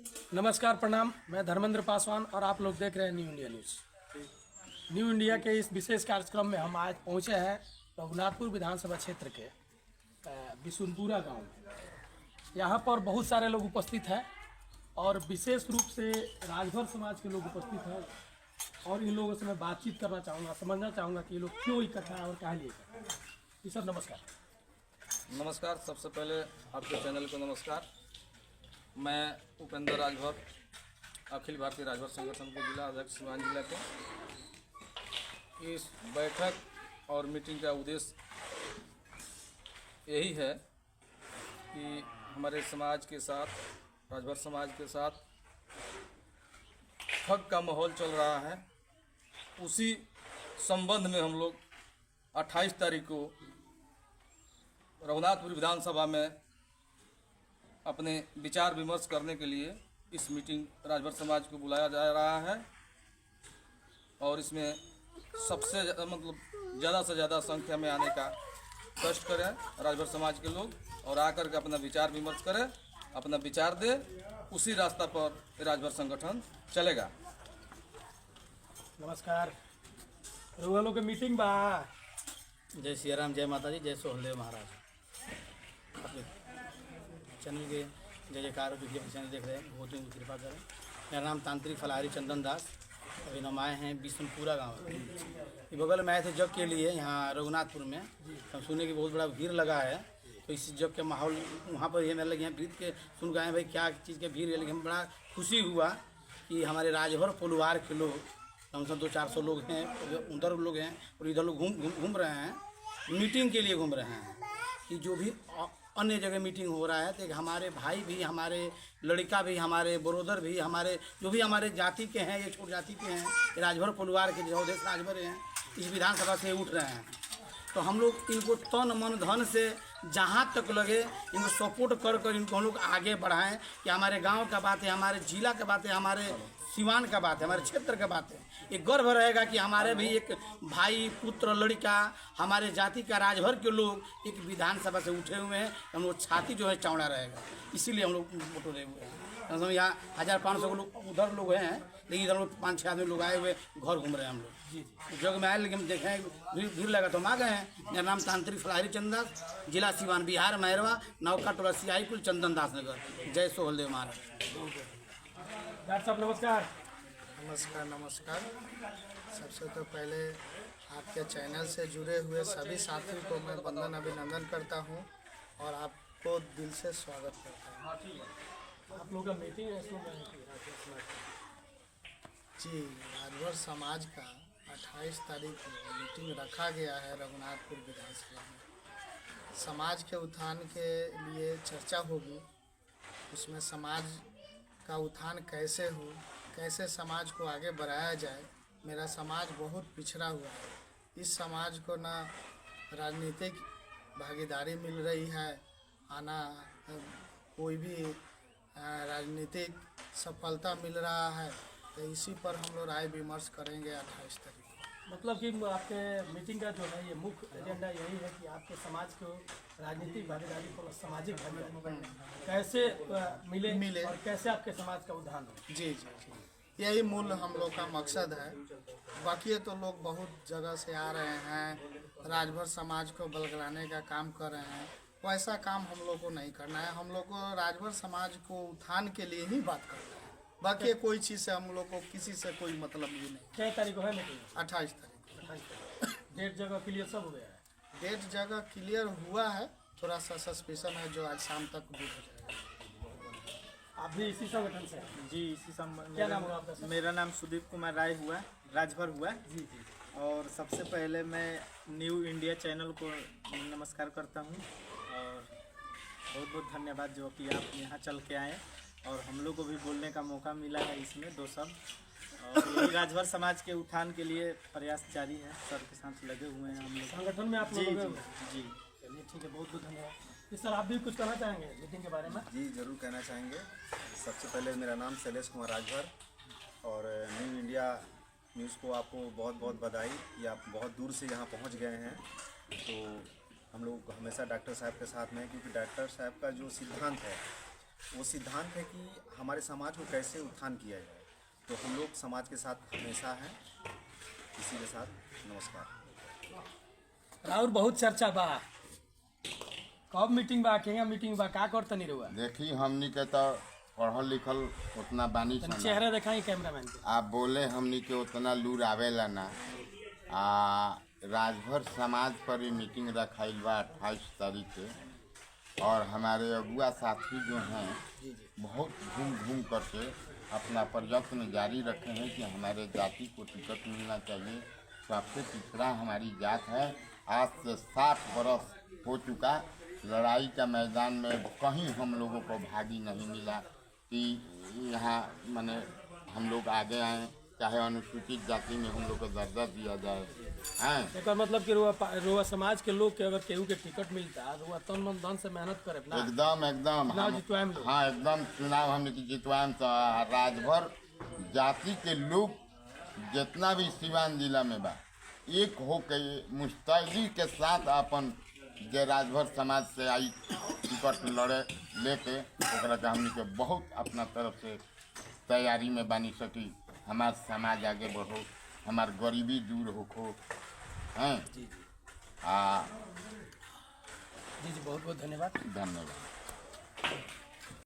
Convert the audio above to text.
नमस्कार, प्रणाम। मैं धर्मेंद्र पासवान और आप लोग देख रहे हैं new India news. New India के इस विशेष कार्यक्रम में हम आज पहुंचे हैं रघुनाथपुर विधानसभा क्षेत्र के बिशुनपुरा गांव। यहां पर बहुत सारे लोग उपस्थित हैं और विशेष रूप से राजभर समाज के लोग उपस्थित हैं और इन लोगों से मैं बातचीत करना चाहूँगा, समझना चाहूँगा कि ये लोग क्यों इकट्ठा है और कहाँ लिए इकट्ठा है। जी सर, नमस्कार। नमस्कार। सबसे पहले आपके चैनल को नमस्कार। मैं उपेंद्र राजभर, अखिल भारतीय राजभर संगठन के जिला अध्यक्ष सिवान जिला के। इस बैठक और मीटिंग का उद्देश्य यही है कि हमारे समाज के साथ, राजभर समाज के साथ ठग का माहौल चल रहा है। उसी संबंध में हम लोग 28 तारीख को रघुनाथपुर विधानसभा में अपने विचार विमर्श करने के लिए इस मीटिंग राजभर समाज को बुलाया जा रहा है और इसमें सबसे ज़्यादा से ज़्यादा संख्या में आने का कष्ट करें राजभर समाज के लोग और आकर के अपना विचार विमर्श करें, अपना विचार दे। उसी रास्ता पर राजभर संगठन चलेगा। नमस्कार। रघुआ लोग के मीटिंग बा। जय सिया राम, जय माता दी, जय सोहलदेव महाराज। अपने चैनल के जय जयकार चैनल देख रहे हैं, बहुत ही कृपा करें। मेरा नाम तांत्रिक फलाहारी चंदन दास। अभी हम आए हैं बिशुनपुरा गाँव। ये बगल में आए थे जग के लिए यहाँ रघुनाथपुर में। हम सुने कि बहुत बड़ा भीड़ लगा है, तो इस जग के माहौल वहाँ पर ये लगे हैं, भीड़ के सुन गए भाई क्या चीज़ के भीड़ है। लेकिन बड़ा खुशी हुआ कि हमारे राजभर परिवार के लोग कम से कम 200-400 लोग हैं, उधर लोग हैं और इधर लोग घूम रहे हैं, मीटिंग के लिए घूम रहे हैं कि जो भी अन्य जगह मीटिंग हो रहा है तो हमारे भाई भी, हमारे लड़का भी, हमारे ब्रोदर भी, हमारे जो भी हमारे जाति के हैं, ये छोट जाति के हैं, ये राजभर परिवार के जो देश राजभर हैं, इस विधानसभा से उठ रहे हैं। तो हम लोग इनको तन मन धन से जहाँ तक लगे इनको सपोर्ट कर इनको हम लोग आगे बढ़ाएं कि हमारे गांव का बात है, हमारे जिला का बात है, हमारे सिवान का बात है, हमारे क्षेत्र का बात है। एक गर्व रहेगा कि हमारे भी एक भाई, पुत्र, लड़का, हमारे जाति का राजभर के लोग एक विधानसभा से उठे हुए हैं। हम लोग छाती जो है चौड़ा रहेगा, इसीलिए हम लोग वोट रहे हुए हैं। हम यहाँ 1500 लोग उधर लोग हैं, लेकिन इधर लोग 5-6 आदमी लोग आए हुए घर घूम रहे हैं। हम लोग जग में आए, लेकिन देखें भीड़ लगा तो हम आ गए हैं। मेरा नाम तांत्रिक फलाहारी चंदन दास, जिला सिवान, बिहार, मैरवा, नौका टोला, सियाई पुल, चंदन दास नगर। जय सोहलदेव महाराज। डॉक्टर साहब नमस्कार। नमस्कार। सबसे तो पहले आपके चैनल से जुड़े हुए सभी साथियों को मैं वंदन अभिनंदन करता हूं और आपको दिल से स्वागत करता हूं। आप लोग का मीटिंग है इसमें जी, राजभर समाज का 28 तारीख को मीटिंग रखा गया है रघुनाथपुर विधानसभा में। समाज के उत्थान के लिए चर्चा होगी। उसमें समाज का उत्थान कैसे हो, कैसे समाज को आगे बढ़ाया जाए। मेरा समाज बहुत पिछड़ा हुआ है। इस समाज को ना राजनीतिक भागीदारी मिल रही है, आना कोई भी राजनीतिक सफलता मिल रहा है। तो इसी पर हम लोग राय विमर्श करेंगे 28 तारीख को। मतलब कि आपके मीटिंग का जो है ये मुख्य एजेंडा यही है कि आपके समाज को राजनीतिक भागीदारी और सामाजिक भागीदारी कैसे मिले और कैसे आपके समाज का उद्धार हो। जी, यही मूल हम लोग का मकसद है। बाकी तो लोग बहुत जगह से आ रहे हैं, राजभर समाज को बलगलाने का काम कर रहे हैं। वैसा काम हम लोग को नहीं करना है। हम लोग को राजभर समाज को उत्थान के लिए ही बात करना है। बाकी कोई चीज़ से हम लोग को किसी से कोई मतलब भी नहीं। क्या तारीख को है मीटिंग? 28 तारीख। डेट जगह क्लियर सब हो गया है? डेट जगह क्लियर हुआ है, थोड़ा सा सस्पेंशन है जो आज शाम तक दूर हो जाएगा। आप भी इसी संगठन से? जी, इसी संबंध। क्या नाम हुआ आपका? मेरा नाम सुदीप कुमार राय हुआ, राजभर हुआ। जी। और सबसे पहले मैं न्यू इंडिया चैनल को नमस्कार करता हूं और बहुत बहुत धन्यवाद जो कि आप यहाँ चल के आए और हम लोग को भी बोलने का मौका मिला है इसमें 2 शब्द। और यही राजभर समाज के उत्थान के लिए प्रयास जारी है, सर के साथ लगे हुए हैं हम लोग संगठन में आप लोग? जी। चलिए ठीक है, बहुत बहुत धन्यवाद। सर आप भी कुछ कहना चाहेंगे मीटिंग के बारे में? जी ज़रूर कहना चाहेंगे। सबसे पहले मेरा नाम शैलेश कुमार राजभर और न्यू इंडिया न्यूज़ को आपको बहुत बहुत बधाई कि आप बहुत दूर से यहाँ पहुँच गए हैं। तो हम लोग हमेशा डॉक्टर साहब के साथ में हैं, क्योंकि डॉक्टर साहब का जो सिद्धांत है वो सिद्धांत है कि हमारे समाज को कैसे उत्थान किया जाए। तो हम लोग समाज के साथ हमेशा हैं। इसी के साथ नमस्कार। राहुल बहुत चर्चा बा, कब मीटिंग बा, केगा मीटिंग बा, का करता नहीं रहुआ? देखी हमनी के तो पढ़ल लिखल उतना बानी तनी सन चेहरा दिखाई कैमरामैन के। आप बोले हमनी के उतना लूर आवेला ना। राजभर समाज पर ही मीटिंग रखाइल बा 28 तारीख के, और हमारे अगुआ साथी जो हैं बहुत घूम घूम करके अपना प्रयत्न जारी रखे हैं कि हमारे जाति को टिकट मिलना चाहिए। सबसे पिछड़ा हमारी जात है। आज से 60 बरस हो चुका, लड़ाई का मैदान में कहीं हम लोगों को भागी नहीं मिला कि यहाँ माने हम लोग आगे आए, चाहे अनुसूचित जाति में हम लोग को दर्जा दिया जाए। हैं एक मतलब कि रुआ समाज के लोग के अगर केहू के टिकट मिलता रुआ तन मन धन से मेहनत करे ना। एकदम एकदम चुनाव जितवाएम लोग। हाँ एकदम चुनाव हमने की जितवाएम। तो राजभर जाति के लोग जितना भी सिवान जिला में बा एक हो के मुस्तैदी के साथ अपन जे राजभर समाज से आई टिकट लड़े लेके ओकरा के हमने के बहुत अपना तरफ से तैयारी में बानी सकी। हमार समाज आगे बढ़ो, हमार गरीबी दूर होखो। हैं जी आ जी बहुत बहुत धन्यवाद। धन्यवाद।